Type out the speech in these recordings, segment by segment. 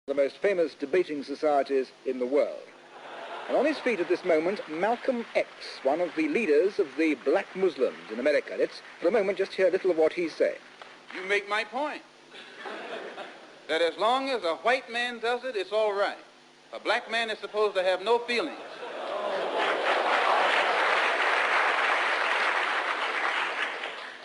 the most famous debating societies in the world. And on his feet at this moment, Malcolm X, one of the leaders of the black Muslims in America. Let's, for a moment, just hear a little of what he's saying. You make my point. That as long as a white man does it, it's all right. A black man is supposed to have no feelings.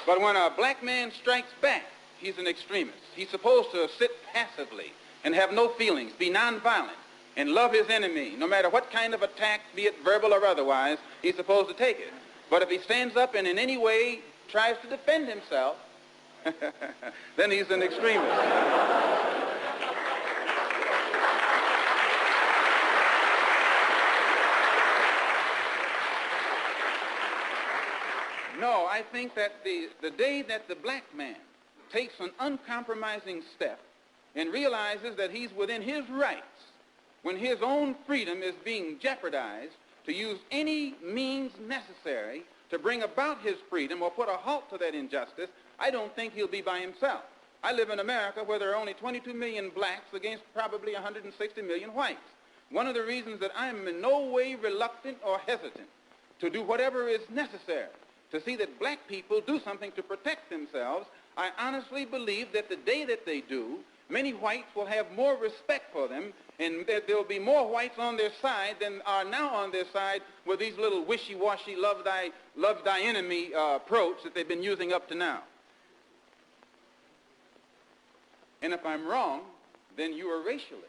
But when a black man strikes back, he's an extremist. He's supposed to sit passively and have no feelings, be nonviolent, and love his enemy. No matter what kind of attack, be it verbal or otherwise, he's supposed to take it. But if he stands up and in any way tries to defend himself, then he's an extremist. No, I think that the day that the black man takes an uncompromising step and realizes that he's within his rights, when his own freedom is being jeopardized, to use any means necessary to bring about his freedom or put a halt to that injustice, I don't think he'll be by himself. I live in America where there are only 22 million blacks against probably 160 million whites. One of the reasons that I'm in no way reluctant or hesitant to do whatever is necessary to see that black people do something to protect themselves, I honestly believe that the day that they do, many whites will have more respect for them, and that there will be more whites on their side than are now on their side with these little wishy-washy love thy enemy approach that they've been using up to now. And if I'm wrong, then you are racialist.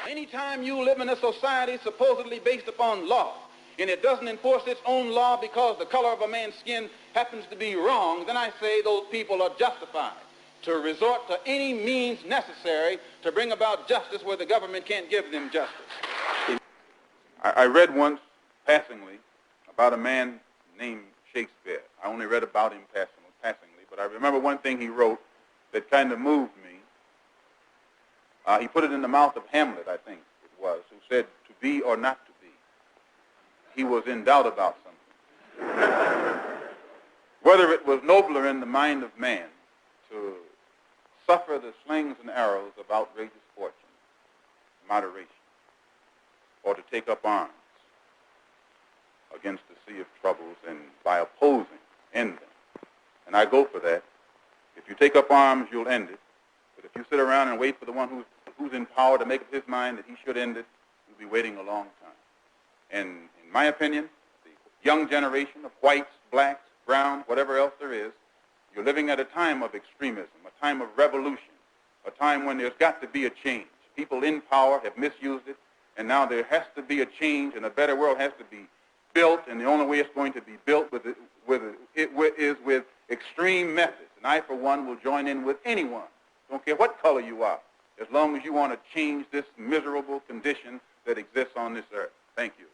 Anytime you live in a society supposedly based upon law, and it doesn't enforce its own law because the color of a man's skin happens to be wrong, then I say those people are justified to resort to any means necessary to bring about justice where the government can't give them justice. I read once, passingly, about a man named Shakespeare. I only read about him passingly, but I remember one thing he wrote that kind of moved me. He put it in the mouth of Hamlet, I think it was, who said, "To be or not to be." He was in doubt about something. Whether it was nobler in the mind of man to suffer the slings and arrows of outrageous fortune, moderation, or to take up arms against the sea of troubles and by opposing, end them. And I go for that. If you take up arms, you'll end it. But if you sit around and wait for the one who's in power to make up his mind that he should end it, you'll be waiting a long time. And in my opinion, the young generation of whites, blacks, browns, whatever else there is, you're living at a time of extremism, a time of revolution, a time when there's got to be a change. People in power have misused it, and now there has to be a change, and a better world has to be built, and the only way it's going to be built is with extreme methods. And I, for one, will join in with anyone. Don't care what color you are, as long as you want to change this miserable condition that exists on this earth. Thank you.